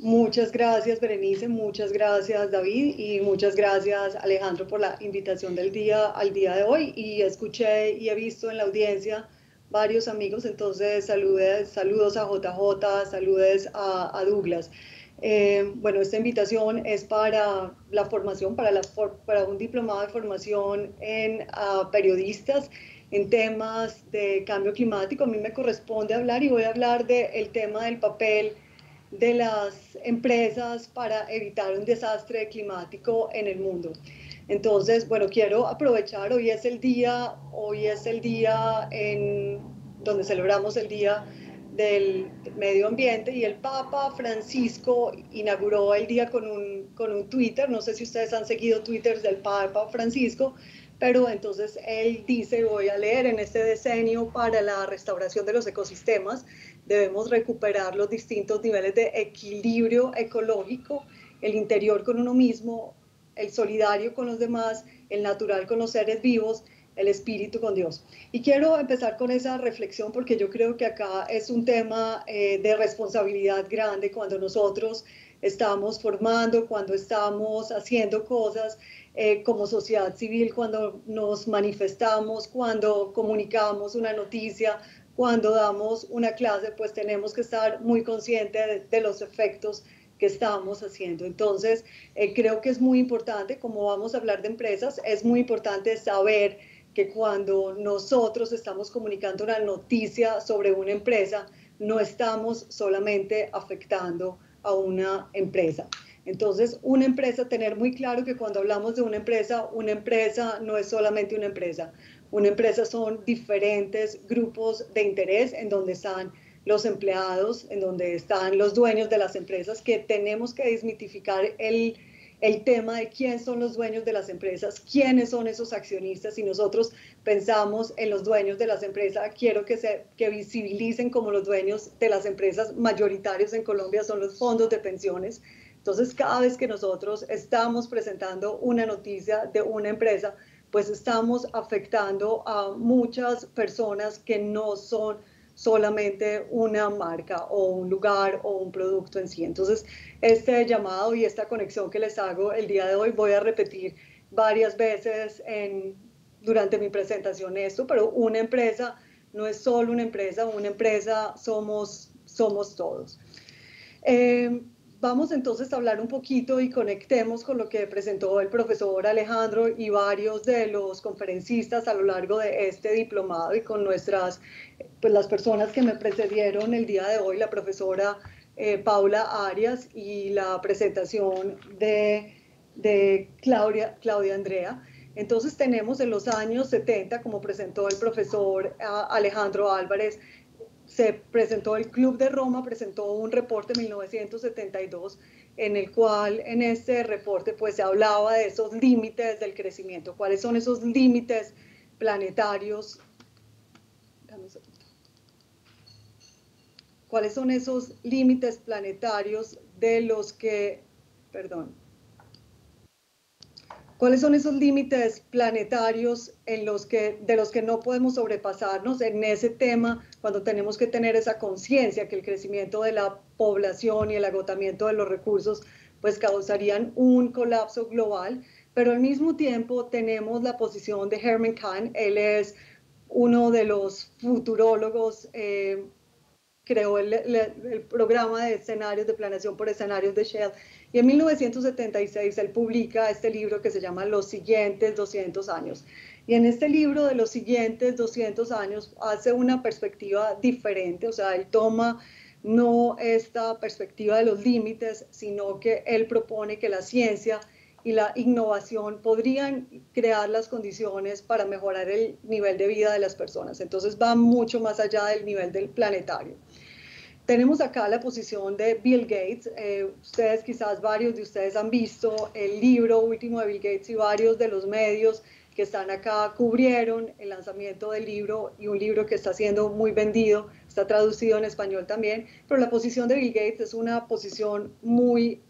Muchas gracias, Berenice, muchas gracias, David, y muchas gracias, Alejandro, por la invitación al día de hoy. Y escuché y he visto en la audiencia varios amigos, entonces saludos a JJ, saludos a Douglas. Bueno, esta invitación es para la formación, para un diplomado de formación en periodistas en temas de cambio climático. A mí me corresponde hablar y voy a hablar del tema del papel de las empresas para evitar un desastre climático en el mundo. Entonces, bueno, quiero aprovechar, hoy es el día en donde celebramos el Día del Medio Ambiente y el Papa Francisco inauguró el día con un Twitter, no sé si ustedes han seguido Twitters del Papa Francisco, pero entonces él dice, voy a leer, en este decenio para la restauración de los ecosistemas, debemos recuperar los distintos niveles de equilibrio ecológico, el interior con uno mismo, el solidario con los demás, el natural con los seres vivos, el espíritu con Dios. Y quiero empezar con esa reflexión porque yo creo que acá es un tema de responsabilidad grande cuando nosotros estamos formando, cuando estamos haciendo cosas como sociedad civil, cuando nos manifestamos, cuando comunicamos una noticia, cuando damos una clase, pues tenemos que estar muy conscientes de los efectos que estamos haciendo. Entonces, creo que es muy importante, como vamos a hablar de empresas, es muy importante saber que cuando nosotros estamos comunicando una noticia sobre una empresa, no estamos solamente afectando a una empresa. Entonces, una empresa, tener muy claro que cuando hablamos de una empresa no es solamente una empresa. Una empresa son diferentes grupos de interés en donde están los empleados, en donde están los dueños de las empresas, que tenemos que desmitificar el tema de quién son los dueños de las empresas, quiénes son esos accionistas. Si nosotros pensamos en los dueños de las empresas, quiero que visibilicen como los dueños de las empresas mayoritarios en Colombia son los fondos de pensiones. Entonces, cada vez que nosotros estamos presentando una noticia de una empresa, pues estamos afectando a muchas personas que no son solamente una marca o un lugar o un producto en sí. Entonces, este llamado y esta conexión que les hago el día de hoy, voy a repetir varias veces durante mi presentación esto, pero una empresa no es solo una empresa somos todos. Vamos entonces a hablar un poquito y conectemos con lo que presentó el profesor Alejandro y varios de los conferencistas a lo largo de este diplomado y con pues las personas que me precedieron el día de hoy, la profesora Paula Arias y la presentación de Claudia Andrea. Entonces tenemos en los años 70, como presentó el profesor Alejandro Álvarez, se presentó el Club de Roma, presentó un reporte en 1972 en el cual en este reporte pues se hablaba de esos límites del crecimiento, cuáles son esos límites planetarios, cuáles son esos límites planetarios de los que, perdón, ¿cuáles son esos límites planetarios de los que no podemos sobrepasarnos en ese tema cuando tenemos que tener esa conciencia que el crecimiento de la población y el agotamiento de los recursos pues causarían un colapso global? Pero al mismo tiempo tenemos la posición de Herman Kahn, él es uno de los futurólogos, creó el programa de escenarios de planeación por escenarios de Shell. Y en 1976 él publica este libro que se llama Los siguientes 200 años. Y en este libro de los siguientes 200 años hace una perspectiva diferente, o sea, él toma no esta perspectiva de los límites, sino que él propone que la ciencia y la innovación podrían crear las condiciones para mejorar el nivel de vida de las personas. Entonces va mucho más allá del nivel del planetario. Tenemos acá la posición de Bill Gates. Ustedes, quizás varios de ustedes han visto el libro último de Bill Gates y varios de los medios que están acá cubrieron el lanzamiento del libro y un libro que está siendo muy vendido, está traducido en español también, pero la posición de Bill Gates es una posición muy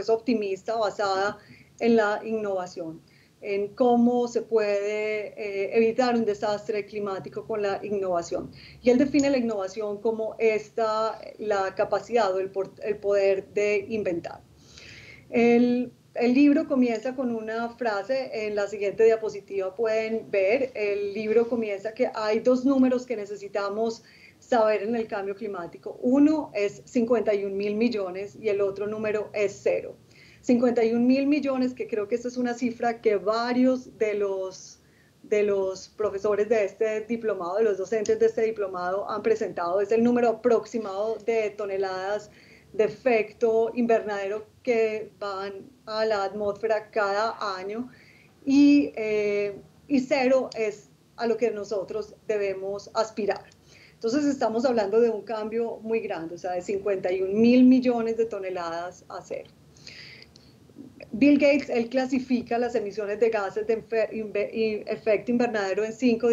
optimista basada en la innovación. en cómo se puede evitar un desastre climático con la innovación. Y él define la innovación como la capacidad o el poder de inventar. El libro comienza con una frase, en la siguiente diapositiva pueden ver, el libro comienza que hay dos números que necesitamos saber en el cambio climático. Uno es 51.000 millones y el otro número es 0. 51.000 millones, que creo que esta es una cifra que varios de los profesores de este diplomado, de los docentes de este diplomado han presentado, es el número aproximado de toneladas de efecto invernadero que van a la atmósfera cada año y 0 es a lo que nosotros debemos aspirar. Entonces estamos hablando de un cambio muy grande, o sea, de 51.000 millones de toneladas a 0. Bill Gates, él clasifica las emisiones de gases de efecto invernadero en 5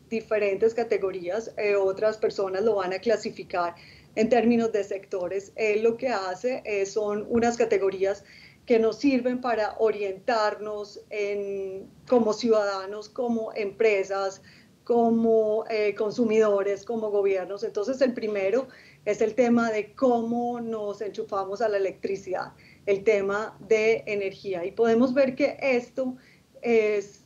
diferentes categorías. Otras personas lo van a clasificar en términos de sectores. Él lo que hace son unas categorías que nos sirven para orientarnos como ciudadanos, como empresas, como consumidores, como gobiernos. Entonces, el primero es el tema de cómo nos enchufamos a la electricidad, el tema de energía. Y podemos ver que esto es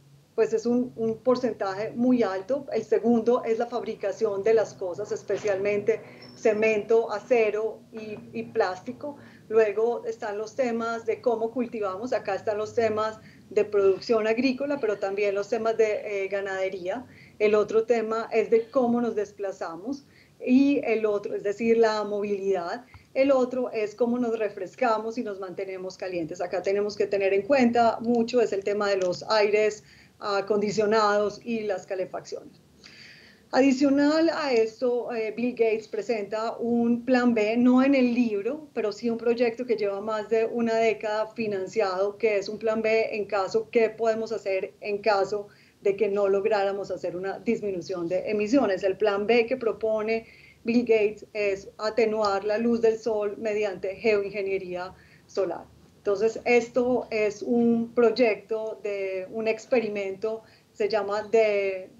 un porcentaje muy alto. El segundo es la fabricación de las cosas, especialmente cemento, acero y plástico. Luego están los temas de cómo cultivamos. Acá están los temas de producción agrícola, pero también los temas de ganadería. El otro tema es de cómo nos desplazamos y el otro, es decir, la movilidad. El otro es cómo nos refrescamos y nos mantenemos calientes. Acá tenemos que tener en cuenta mucho es el tema de los aires acondicionados y las calefacciones. Adicional a esto, Bill Gates presenta un plan B, no en el libro, pero sí un proyecto que lleva más de una década financiado, que es un plan B en caso, ¿qué podemos hacer en caso de que no lográramos hacer una disminución de emisiones? El plan B que propone Bill Gates es atenuar la luz del sol mediante geoingeniería solar. Entonces, esto es un proyecto de un experimento, se llama de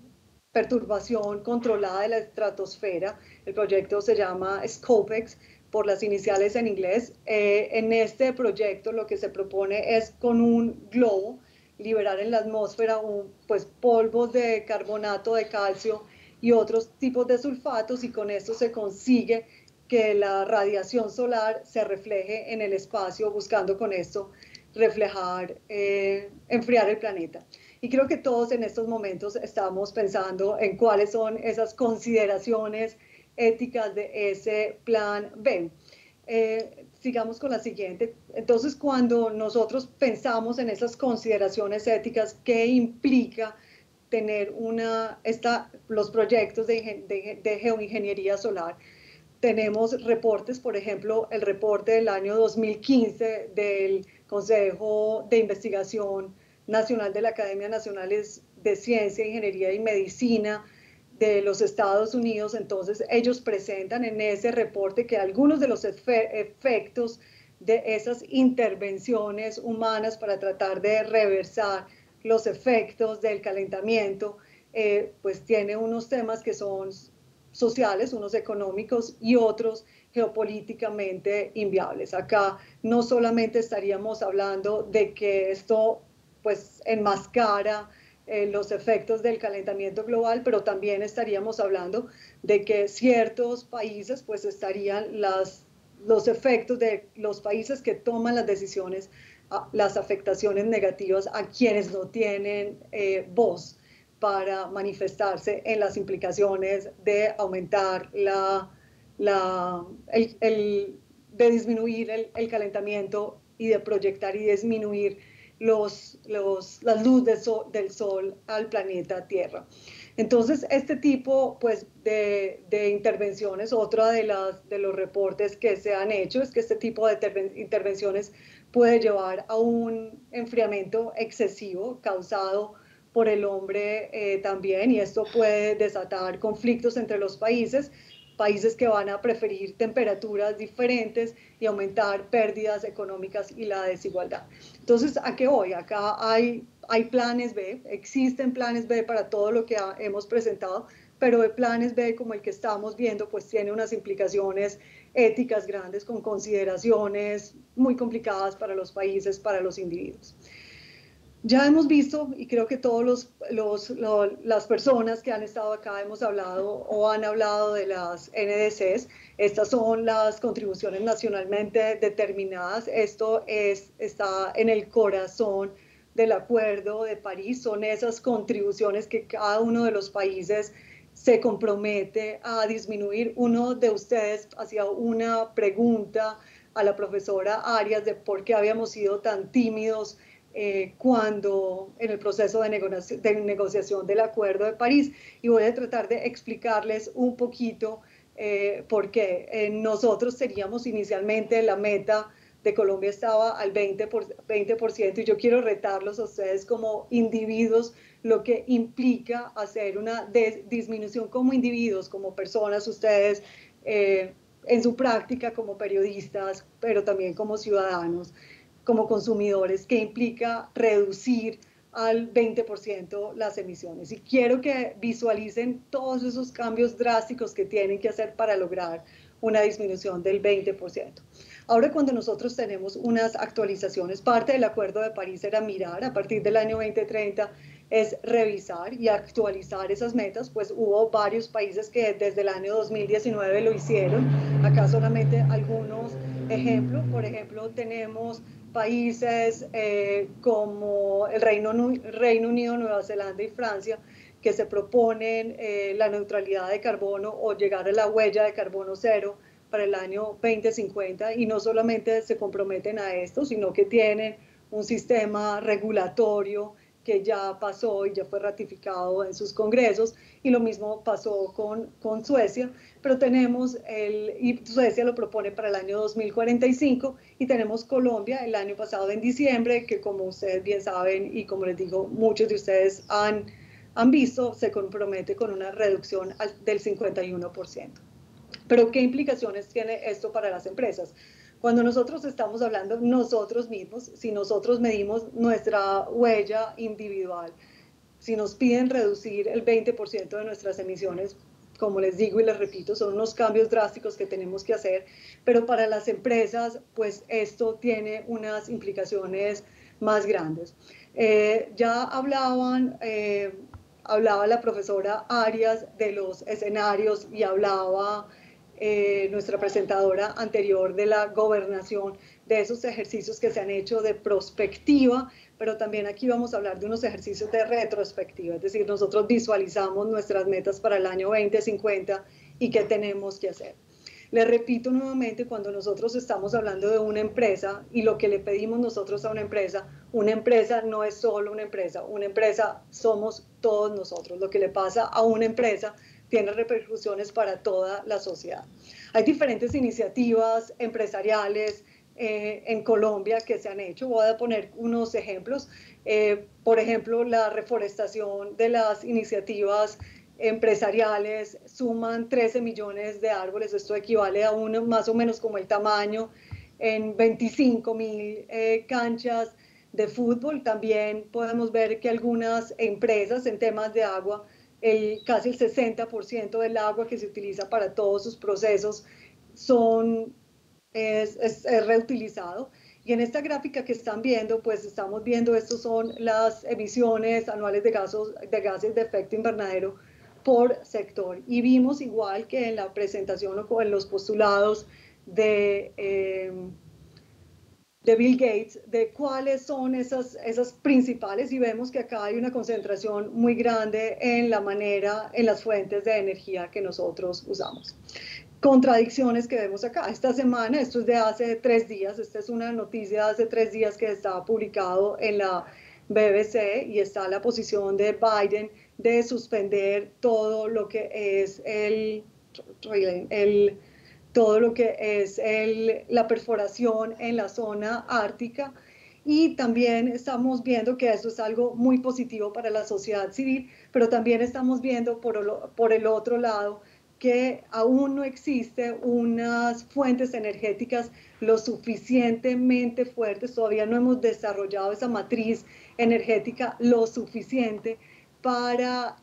perturbación controlada de la estratosfera. El proyecto se llama SCOPEX, por las iniciales en inglés. En este proyecto lo que se propone es con un globo liberar en la atmósfera polvos de carbonato de calcio y otros tipos de sulfatos, y con esto se consigue que la radiación solar se refleje en el espacio, buscando con esto reflejar, enfriar el planeta. Y creo que todos en estos momentos estamos pensando en cuáles son esas consideraciones éticas de ese plan B. Sigamos con la siguiente. Entonces, cuando nosotros pensamos en esas consideraciones éticas, ¿qué implica tener los proyectos de geoingeniería solar? Tenemos reportes, por ejemplo, el reporte del año 2015 del Consejo de Investigación Nacional de la Academia Nacional de Ciencia, Ingeniería y Medicina de los Estados Unidos. Entonces, ellos presentan en ese reporte que algunos de los efectos de esas intervenciones humanas para tratar de reversar los efectos del calentamiento, pues tiene unos temas que son sociales, unos económicos y otros geopolíticamente inviables. Acá no solamente estaríamos hablando de que esto pues enmascara los efectos del calentamiento global, pero también estaríamos hablando de que ciertos países pues estarían los efectos de los países que toman las decisiones, las afectaciones negativas a quienes no tienen voz para manifestarse en las implicaciones de aumentar de disminuir el calentamiento y de proyectar y disminuir la luz del sol al planeta Tierra. Entonces, este tipo pues, de intervenciones, otra de los reportes que se han hecho es que este tipo de intervenciones puede llevar a un enfriamiento excesivo causado por el hombre también, y esto puede desatar conflictos entre los países que van a preferir temperaturas diferentes y aumentar pérdidas económicas y la desigualdad. Entonces, ¿a qué voy? Acá hay hay planes B, existen planes B para todo lo que hemos presentado, pero de planes B como el que estamos viendo, pues tiene unas implicaciones éticas grandes con consideraciones muy complicadas para los países, para los individuos. Ya hemos visto, y creo que todas las personas que han estado acá hemos hablado o han hablado de las NDCs. Estas son las contribuciones nacionalmente determinadas. Esto está en el corazón del Acuerdo de París. Son esas contribuciones que cada uno de los países se compromete a disminuir. Uno de ustedes hacía una pregunta a la profesora Arias de por qué habíamos sido tan tímidos cuando en el proceso de negociación del Acuerdo de París, y voy a tratar de explicarles un poquito por qué. Nosotros teníamos inicialmente la meta de Colombia estaba al 20%, y yo quiero retarlos a ustedes como individuos lo que implica hacer una disminución como individuos, como personas, ustedes en su práctica como periodistas, pero también como ciudadanos, como consumidores, que implica reducir al 20% las emisiones. Y quiero que visualicen todos esos cambios drásticos que tienen que hacer para lograr una disminución del 20%. Ahora, cuando nosotros tenemos unas actualizaciones, parte del Acuerdo de París era mirar a partir del año 2030, es revisar y actualizar esas metas, pues hubo varios países que desde el año 2019 lo hicieron. Acá solamente algunos ejemplos. Por ejemplo, tenemos países como el Reino Unido, Nueva Zelanda y Francia, que se proponen la neutralidad de carbono o llegar a la huella de carbono cero para el año 2050, y no solamente se comprometen a esto, sino que tienen un sistema regulatorio que ya pasó y ya fue ratificado en sus congresos, y lo mismo pasó con Suecia, pero tenemos y Suecia lo propone para el año 2045, y tenemos Colombia el año pasado en diciembre, que como ustedes bien saben y como les digo, muchos de ustedes han visto, se compromete con una reducción del 51%. Pero ¿qué implicaciones tiene esto para las empresas? Cuando nosotros estamos hablando nosotros mismos, si nosotros medimos nuestra huella individual, si nos piden reducir el 20% de nuestras emisiones, como les digo y les repito, son unos cambios drásticos que tenemos que hacer, pero para las empresas, pues esto tiene unas implicaciones más grandes. Ya hablaba la profesora Arias de los escenarios, y hablaba nuestra presentadora anterior de la gobernación, de esos ejercicios que se han hecho de prospectiva, pero también aquí vamos a hablar de unos ejercicios de retrospectiva, es decir, nosotros visualizamos nuestras metas para el año 2050 y qué tenemos que hacer. Les repito nuevamente, cuando nosotros estamos hablando de una empresa y lo que le pedimos nosotros a una empresa no es solo una empresa somos todos nosotros. Lo que le pasa a una empresa tiene repercusiones para toda la sociedad. Hay diferentes iniciativas empresariales en Colombia que se han hecho. Voy a poner unos ejemplos. Por ejemplo, la reforestación de las iniciativas empresariales suman 13 millones de árboles. Esto equivale a más o menos como el tamaño en 25.000 canchas de fútbol. También podemos ver que algunas empresas en temas de agua, casi el 60% del agua que se utiliza para todos sus procesos es reutilizado. Y en esta gráfica que están viendo, pues estamos viendo, estos son las emisiones anuales de gases de efecto invernadero por sector. Y vimos, igual que en la presentación o en los postulados de Bill Gates, de cuáles son esas principales, y vemos que acá hay una concentración muy grande en las fuentes de energía que nosotros usamos. Contradicciones que vemos acá. Esta semana, esto es de hace 3 días, esta es una noticia de hace 3 días que está publicado en la BBC, y está la posición de Biden de suspender todo lo que es la perforación en la zona ártica. Y también estamos viendo que eso es algo muy positivo para la sociedad civil, pero también estamos viendo por el otro lado que aún no existen unas fuentes energéticas lo suficientemente fuertes, todavía no hemos desarrollado esa matriz energética lo suficiente para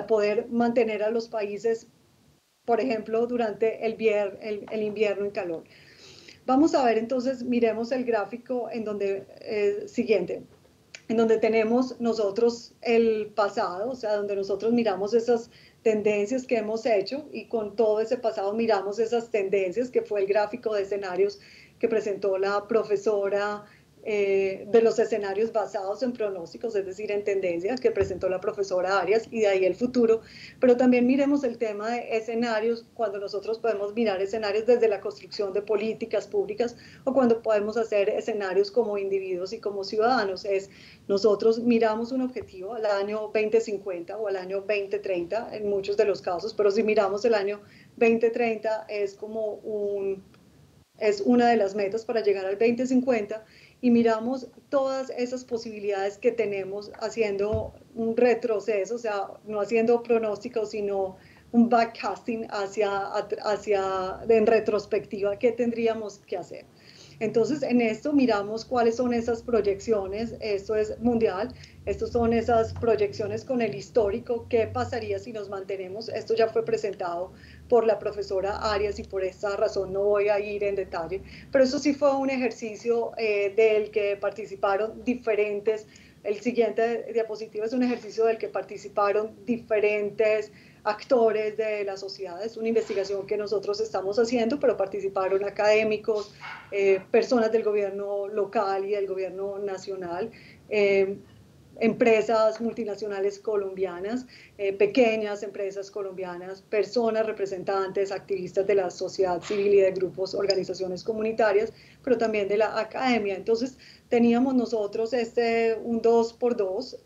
poder mantener a los países, por ejemplo, durante el invierno en calor. Vamos a ver entonces, miremos el gráfico en donde, siguiente, en donde tenemos nosotros el pasado, o sea, donde nosotros miramos esas tendencias que hemos hecho y con todo ese pasado miramos esas tendencias, que fue el gráfico de escenarios que presentó la profesora, de los escenarios basados en pronósticos, es decir, en tendencias que presentó la profesora Arias, y de ahí el futuro. Pero también miremos el tema de escenarios, cuando nosotros podemos mirar escenarios desde la construcción de políticas públicas o cuando podemos hacer escenarios como individuos y como ciudadanos. Nosotros miramos un objetivo al año 2050 o al año 2030 en muchos de los casos, pero si miramos el año 2030 es una de las metas para llegar al 2050, y miramos todas esas posibilidades que tenemos haciendo un retroceso, o sea, no haciendo pronósticos, sino un backcasting en retrospectiva, qué tendríamos que hacer. Entonces, en esto miramos cuáles son esas proyecciones, esto es mundial, estas son esas proyecciones con el histórico, qué pasaría si nos mantenemos. Esto ya fue presentado por la profesora Arias y por esta razón no voy a ir en detalle, pero eso sí fue un ejercicio del que participaron diferentes. El siguiente diapositiva es un ejercicio del que participaron diferentes actores de la sociedad. Es una investigación que nosotros estamos haciendo, pero participaron académicos, personas del gobierno local y del gobierno nacional, empresas multinacionales colombianas, pequeñas empresas colombianas, personas representantes, activistas de la sociedad civil y de grupos, organizaciones comunitarias, pero también de la academia. Entonces, teníamos nosotros un 2x2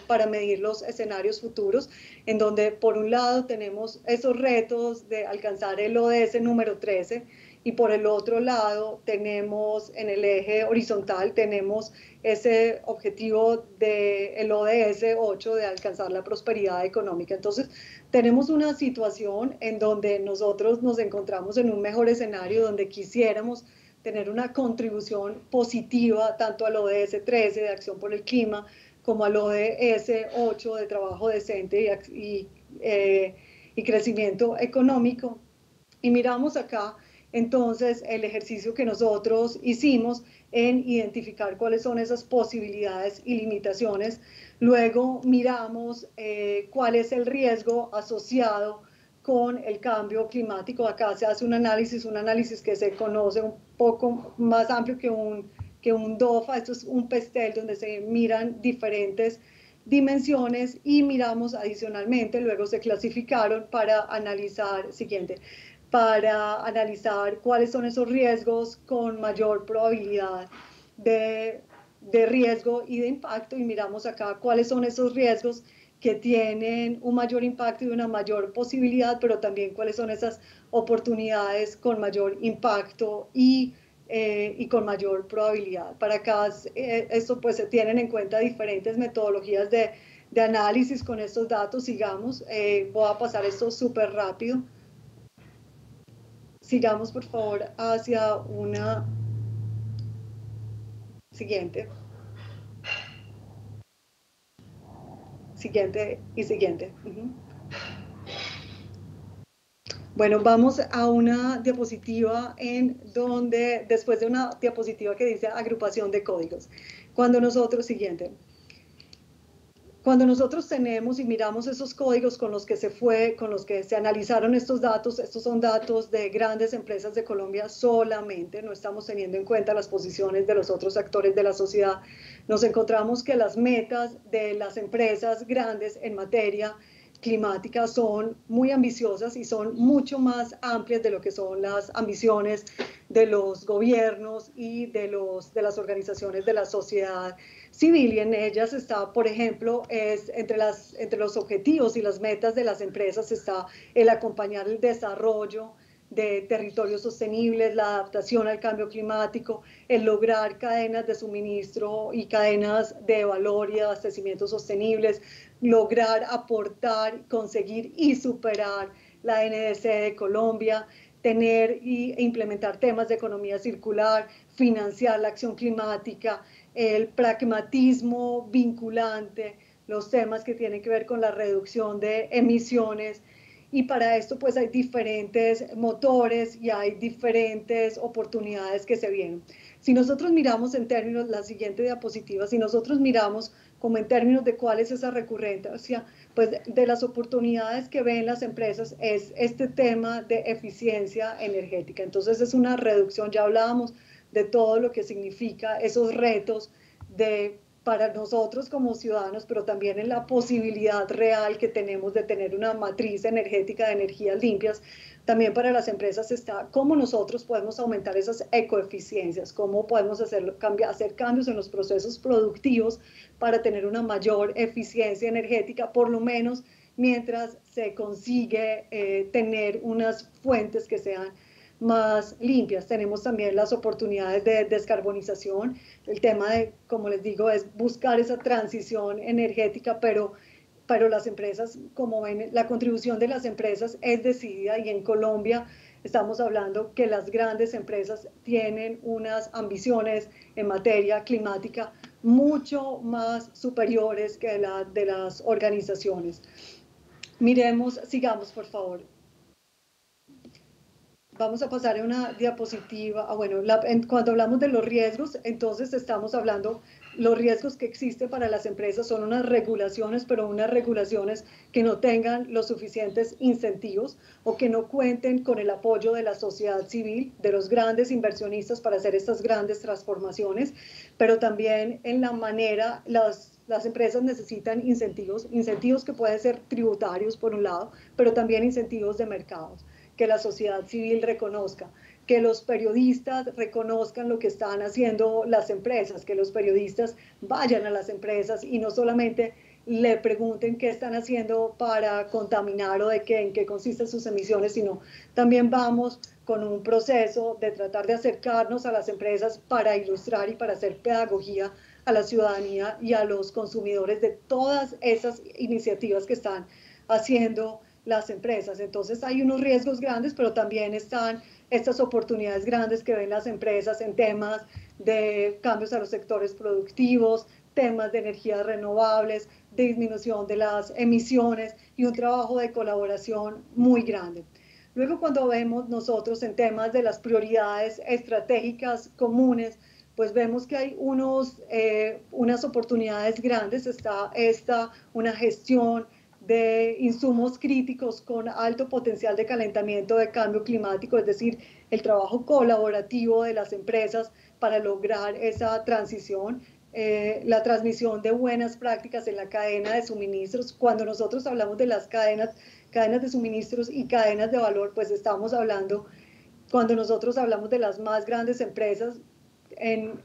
para medir los escenarios futuros, en donde por un lado tenemos esos retos de alcanzar el ODS número 13, y por el otro lado tenemos en el eje horizontal, tenemos ese objetivo del ODS 8 de alcanzar la prosperidad económica. Entonces, tenemos una situación en donde nosotros nos encontramos en un mejor escenario, donde quisiéramos tener una contribución positiva tanto al ODS 13 de acción por el clima, como al ODS 8 de trabajo decente y crecimiento económico. Y miramos acá entonces el ejercicio que nosotros hicimos en identificar cuáles son esas posibilidades y limitaciones. Luego miramos cuál es el riesgo asociado con el cambio climático. Acá se hace un análisis que se conoce un poco más amplio que un DOFA. Esto es un PESTEL donde se miran diferentes dimensiones y miramos adicionalmente, luego se clasificaron para analizar, para analizar cuáles son esos riesgos con mayor probabilidad de riesgo y de impacto, y miramos acá cuáles son esos riesgos que tienen un mayor impacto y una mayor posibilidad, pero también cuáles son esas oportunidades con mayor impacto y con mayor probabilidad. Para acá, esto pues se tienen en cuenta diferentes metodologías de análisis con estos datos. Sigamos, voy a pasar esto súper rápido. Sigamos, por favor, hacia una siguiente. Siguiente y siguiente. Bueno, vamos a una diapositiva en donde, después de una diapositiva que dice agrupación de códigos. Cuando nosotros tenemos y miramos esos códigos con los que se analizaron estos son datos de grandes empresas de Colombia solamente, no estamos teniendo en cuenta las posiciones de los otros actores de la sociedad. Nos encontramos que las metas de las empresas grandes en materia climática son muy ambiciosas y son mucho más amplias de lo que son las ambiciones de los gobiernos y de las organizaciones de la sociedad civil, y en ellas está, por ejemplo, entre los objetivos y las metas de las empresas está el acompañar el desarrollo de territorios sostenibles, la adaptación al cambio climático, el lograr cadenas de suministro y cadenas de valor y abastecimiento sostenibles, lograr aportar, conseguir y superar la NDC de Colombia, tener e implementar temas de economía circular, financiar la acción climática, el pragmatismo vinculante, los temas que tienen que ver con la reducción de emisiones. Y para esto pues hay diferentes motores y hay diferentes oportunidades que se vienen. Si nosotros miramos en términos, la siguiente diapositiva, si nosotros miramos como en términos de cuál es esa recurrencia, pues de las oportunidades que ven las empresas es este tema de eficiencia energética. Entonces es una reducción, ya hablábamos de todo lo que significa esos retos para nosotros como ciudadanos, pero también en la posibilidad real que tenemos de tener una matriz energética de energías limpias. También para las empresas está cómo nosotros podemos aumentar esas ecoeficiencias, cómo podemos hacer cambios en los procesos productivos para tener una mayor eficiencia energética, por lo menos mientras se consigue tener unas fuentes que sean más limpias. Tenemos también las oportunidades de descarbonización. El tema de, como les digo, es buscar esa transición energética, pero las empresas, como ven, la contribución de las empresas es decidida y en Colombia estamos hablando que las grandes empresas tienen unas ambiciones en materia climática mucho más superiores que la de las organizaciones. Miremos, sigamos por favor. Vamos a pasar a una diapositiva. Bueno, cuando hablamos de los riesgos, entonces estamos hablando, los riesgos que existen para las empresas son unas regulaciones, pero unas regulaciones que no tengan los suficientes incentivos o que no cuenten con el apoyo de la sociedad civil, de los grandes inversionistas para hacer estas grandes transformaciones, pero también en la manera, las empresas necesitan incentivos que pueden ser tributarios por un lado, pero también incentivos de mercados, que la sociedad civil reconozca, que los periodistas reconozcan lo que están haciendo las empresas, que los periodistas vayan a las empresas y no solamente le pregunten qué están haciendo para contaminar o en qué consisten sus emisiones, sino también vamos con un proceso de tratar de acercarnos a las empresas para ilustrar y para hacer pedagogía a la ciudadanía y a los consumidores de todas esas iniciativas que están haciendo las empresas. Entonces hay unos riesgos grandes, pero también están estas oportunidades grandes que ven las empresas en temas de cambios a los sectores productivos, temas de energías renovables, de disminución de las emisiones y un trabajo de colaboración muy grande. Luego, cuando vemos nosotros en temas de las prioridades estratégicas comunes, pues vemos que hay unas oportunidades grandes. Está una gestión de insumos críticos con alto potencial de calentamiento de cambio climático, es decir, el trabajo colaborativo de las empresas para lograr esa transición, la transmisión de buenas prácticas en la cadena de suministros. Cuando nosotros hablamos de las cadenas de suministros y cadenas de valor, pues estamos hablando, cuando nosotros hablamos de las más grandes empresas en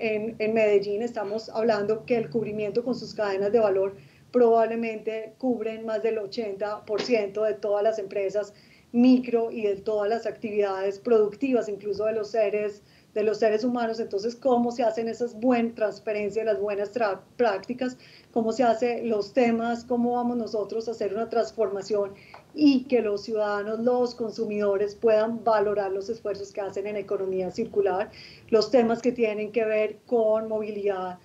Medellín, estamos hablando que el cubrimiento con sus cadenas de valor probablemente cubren más del 80% de todas las empresas micro y de todas las actividades productivas, incluso de los seres humanos. Entonces, ¿cómo se hacen esas buenas transferencias, las buenas prácticas? ¿Cómo se hacen los temas? ¿Cómo vamos nosotros a hacer una transformación y que los ciudadanos, los consumidores puedan valorar los esfuerzos que hacen en economía circular? Los temas que tienen que ver con movilidad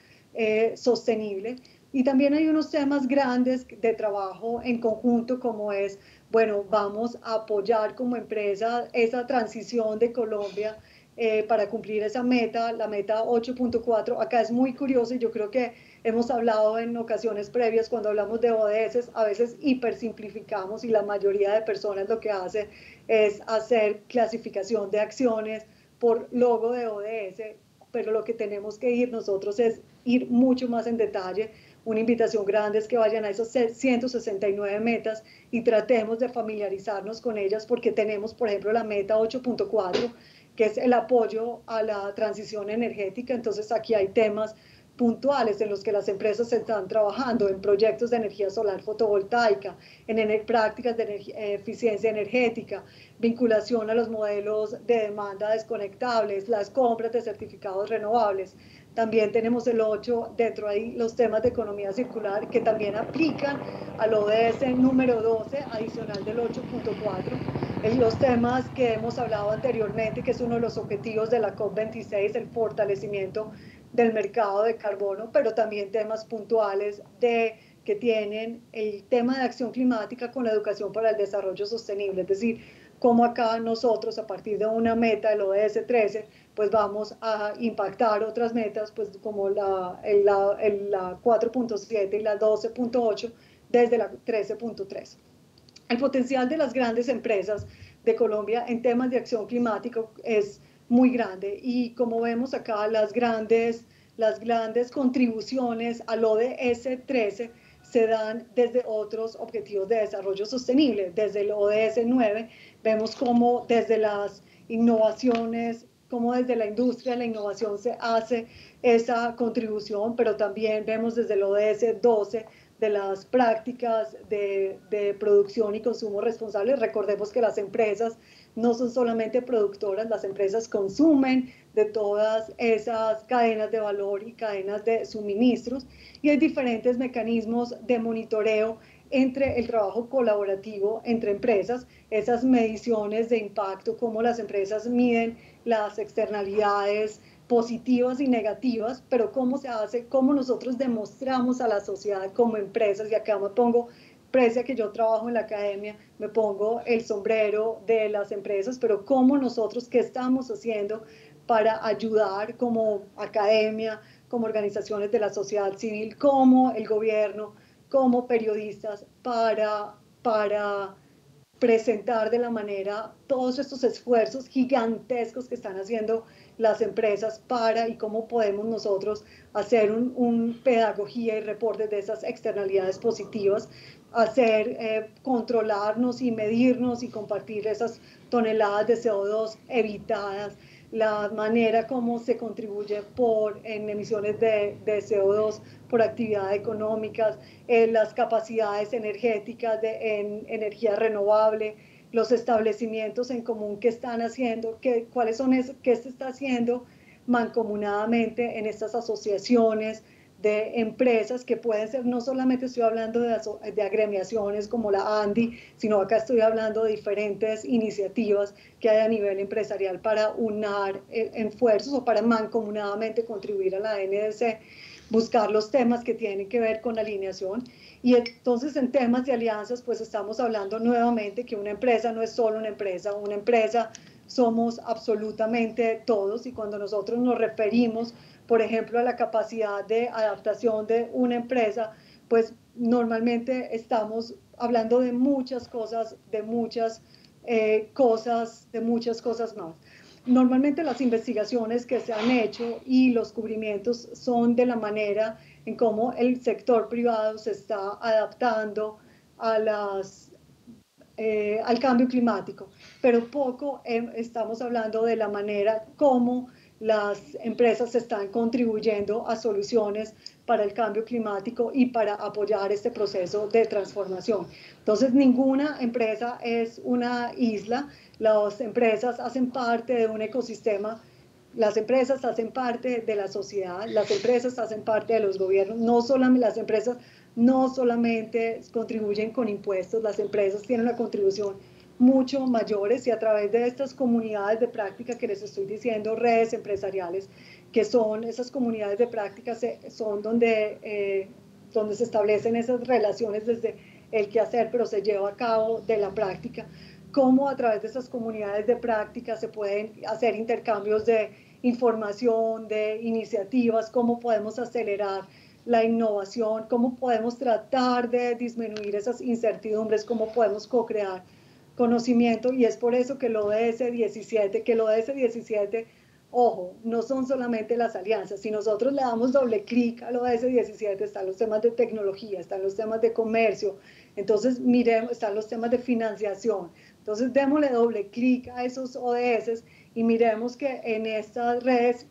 sostenible. Y también hay unos temas grandes de trabajo en conjunto, como es, bueno, vamos a apoyar como empresa esa transición de Colombia para cumplir esa meta, la meta 8.4. Acá es muy curioso y yo creo que hemos hablado en ocasiones previas cuando hablamos de ODS, a veces hipersimplificamos y la mayoría de personas lo que hace es hacer clasificación de acciones por logo de ODS, pero lo que tenemos que ir nosotros es ir mucho más en detalle. Una invitación grande es que vayan a esas 169 metas y tratemos de familiarizarnos con ellas, porque tenemos, por ejemplo, la meta 8.4, que es el apoyo a la transición energética. Entonces aquí hay temas puntuales en los que las empresas están trabajando en proyectos de energía solar fotovoltaica, en prácticas de eficiencia energética, vinculación a los modelos de demanda desconectables, las compras de certificados renovables. También tenemos el 8, dentro de ahí los temas de economía circular que también aplican al ODS número 12, adicional del 8.4. Los temas que hemos hablado anteriormente, que es uno de los objetivos de la COP26, el fortalecimiento del mercado de carbono, pero también temas puntuales que tienen el tema de acción climática con la educación para el desarrollo sostenible, es decir, cómo acá nosotros a partir de una meta del ODS 13, pues vamos a impactar otras metas, pues como la 4.7 y la 12.8 desde la 13.3. El potencial de las grandes empresas de Colombia en temas de acción climática es muy grande y como vemos acá las grandes contribuciones al ODS 13 se dan desde otros objetivos de desarrollo sostenible. Desde el ODS 9 vemos cómo desde las innovaciones, cómo desde la industria, la innovación se hace esa contribución, pero también vemos desde el ODS 12 de las prácticas de producción y consumo responsables. Recordemos que las empresas no son solamente productoras, las empresas consumen de todas esas cadenas de valor y cadenas de suministros y hay diferentes mecanismos de monitoreo entre el trabajo colaborativo entre empresas, esas mediciones de impacto, cómo las empresas miden las externalidades positivas y negativas, pero cómo se hace, cómo nosotros demostramos a la sociedad como empresas, y acá me pongo, pese que yo trabajo en la academia, me pongo el sombrero de las empresas, pero cómo nosotros, qué estamos haciendo para ayudar como academia, como organizaciones de la sociedad civil, como el gobierno, como periodistas, para presentar de la manera todos estos esfuerzos gigantescos que están haciendo las empresas para y cómo podemos nosotros hacer un pedagogía y reportes de esas externalidades positivas, controlarnos y medirnos y compartir esas toneladas de CO2 evitadas, la manera como se contribuye en emisiones de CO2 por actividades económicas, las capacidades energéticas en energía renovable, los establecimientos en común que están haciendo, cuáles son qué se está haciendo mancomunadamente en estas asociaciones de empresas que pueden ser, no solamente estoy hablando de agremiaciones como la ANDI, sino acá estoy hablando de diferentes iniciativas que hay a nivel empresarial para unar esfuerzos o para mancomunadamente contribuir a la NDC, buscar los temas que tienen que ver con alineación. Y entonces en temas de alianzas, pues estamos hablando nuevamente que una empresa no es solo una empresa somos absolutamente todos y cuando nosotros nos referimos, por ejemplo, a la capacidad de adaptación de una empresa, pues normalmente estamos hablando de muchas cosas, de muchas cosas más. Normalmente las investigaciones que se han hecho y los cubrimientos son de la manera en cómo el sector privado se está adaptando al cambio climático, pero poco estamos hablando de la manera como las empresas están contribuyendo a soluciones para el cambio climático y para apoyar este proceso de transformación. Entonces, ninguna empresa es una isla, las empresas hacen parte de un ecosistema, las empresas hacen parte de la sociedad, las empresas hacen parte de los gobiernos, no solamente las empresas no solamente contribuyen con impuestos, las empresas tienen una contribución mucho mayores y a través de estas comunidades de práctica que les estoy diciendo, redes empresariales, que son esas comunidades de práctica, son donde se establecen esas relaciones desde el quehacer, pero se lleva a cabo de la práctica, cómo a través de esas comunidades de práctica se pueden hacer intercambios de información, de iniciativas, cómo podemos acelerar la innovación, cómo podemos tratar de disminuir esas incertidumbres, cómo podemos co-crear conocimiento y es por eso que el ODS 17, ojo, no son solamente las alianzas, si nosotros le damos doble clic al ODS 17 están los temas de tecnología, están los temas de comercio, entonces miremos, están los temas de financiación, entonces démosle doble clic a esos ODS y miremos que en estas redes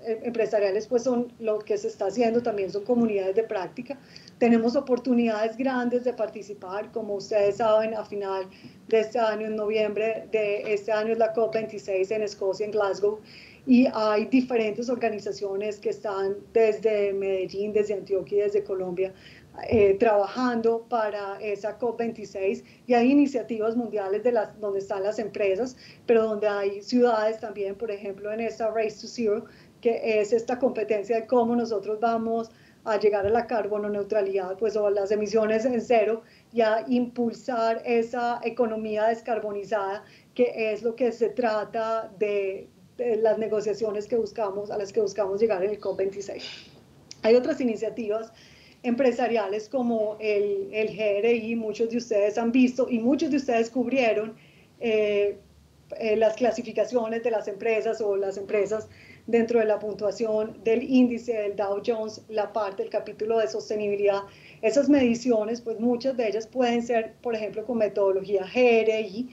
empresariales pues son lo que se está haciendo, también son comunidades de práctica, tenemos oportunidades grandes de participar, como ustedes saben, a final de este año, en noviembre de este año es la COP26 en Escocia, en Glasgow, y hay diferentes organizaciones que están desde Medellín, desde Antioquia y desde Colombia trabajando para esa COP26 y hay iniciativas mundiales donde están las empresas, pero donde hay ciudades también, por ejemplo en esta Race to Zero, que es esta competencia de cómo nosotros vamos a llegar a la carbono neutralidad, pues, o a las emisiones en cero, y a impulsar esa economía descarbonizada, que es lo que se trata de las negociaciones que buscamos, a las que buscamos llegar en el COP26. Hay otras iniciativas empresariales como el GRI, muchos de ustedes han visto y muchos de ustedes cubrieron las clasificaciones de las empresas o las empresas dentro de la puntuación del índice del Dow Jones, la parte del capítulo de sostenibilidad. Esas mediciones, pues muchas de ellas pueden ser, por ejemplo, con metodología GRI,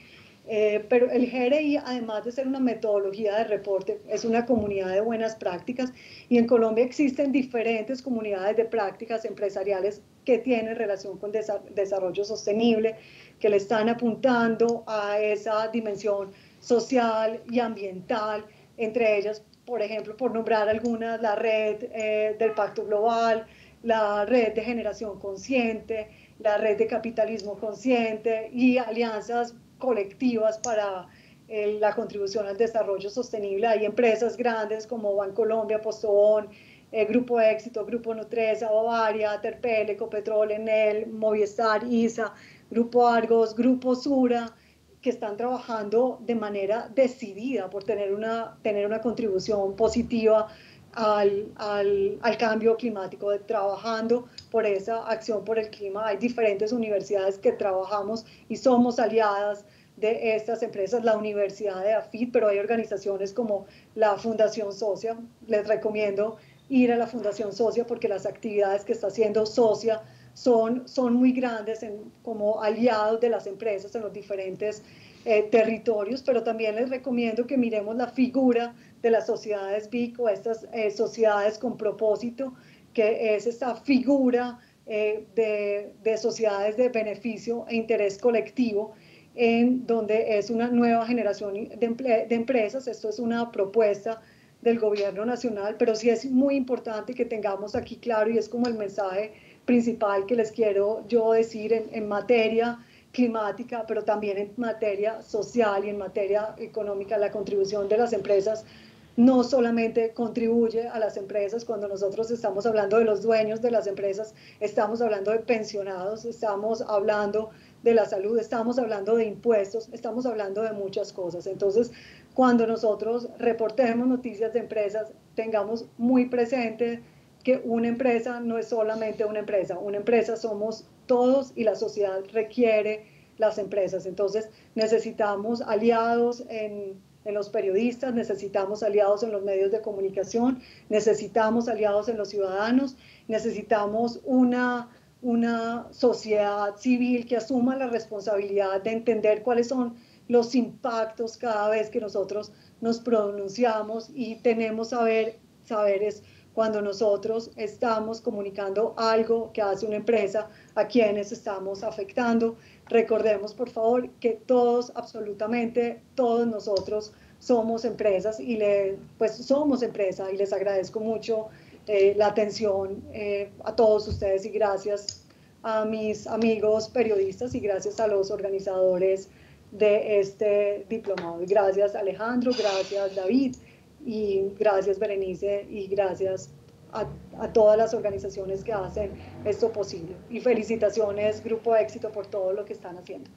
pero el GRI, además de ser una metodología de reporte, es una comunidad de buenas prácticas, y en Colombia existen diferentes comunidades de prácticas empresariales que tienen relación con desarrollo sostenible, que le están apuntando a esa dimensión social y ambiental, entre ellas, por ejemplo, por nombrar algunas, la red del Pacto Global, la red de generación consciente, la red de capitalismo consciente y alianzas colectivas para la contribución al desarrollo sostenible. Hay empresas grandes como Bancolombia, Postobón, Grupo Éxito, Grupo Nutresa, Bavaria, Terpel, Ecopetrol, Enel, Movistar, ISA, Grupo Argos, Grupo Sura, que están trabajando de manera decidida por tener una contribución positiva al cambio climático, trabajando por esa acción por el clima. Hay diferentes universidades que trabajamos y somos aliadas de estas empresas, la Universidad de AFIT, pero hay organizaciones como la Fundación Socia. Les recomiendo ir a la Fundación Socia porque las actividades que está haciendo Socia son muy grandes como aliados de las empresas en los diferentes territorios, pero también les recomiendo que miremos la figura de las sociedades BIC o estas sociedades con propósito, que es esta figura de sociedades de beneficio e interés colectivo, en donde es una nueva generación de empresas. Esto es una propuesta del gobierno nacional, pero sí es muy importante que tengamos aquí claro, y es como el mensaje principal que les quiero yo decir en materia climática, pero también en materia social y en materia económica. La contribución de las empresas no solamente contribuye a las empresas. Cuando nosotros estamos hablando de los dueños de las empresas, estamos hablando de pensionados, estamos hablando de la salud, estamos hablando de impuestos, estamos hablando de muchas cosas. Entonces, cuando nosotros reportemos noticias de empresas, tengamos muy presente que una empresa no es solamente una empresa somos todos y la sociedad requiere las empresas. Entonces necesitamos aliados en los periodistas, necesitamos aliados en los medios de comunicación, necesitamos aliados en los ciudadanos, necesitamos una sociedad civil que asuma la responsabilidad de entender cuáles son los impactos cada vez que nosotros nos pronunciamos, y tenemos saberes cuando nosotros estamos comunicando algo que hace una empresa, a quienes estamos afectando. Recordemos, por favor, que todos, absolutamente todos nosotros somos empresas, y somos empresa, y les agradezco mucho la atención a todos ustedes, y gracias a mis amigos periodistas y gracias a los organizadores de este diplomado. Y gracias Alejandro, gracias David, y gracias Berenice, y gracias a todas las organizaciones que hacen esto posible. Y felicitaciones Grupo Éxito por todo lo que están haciendo.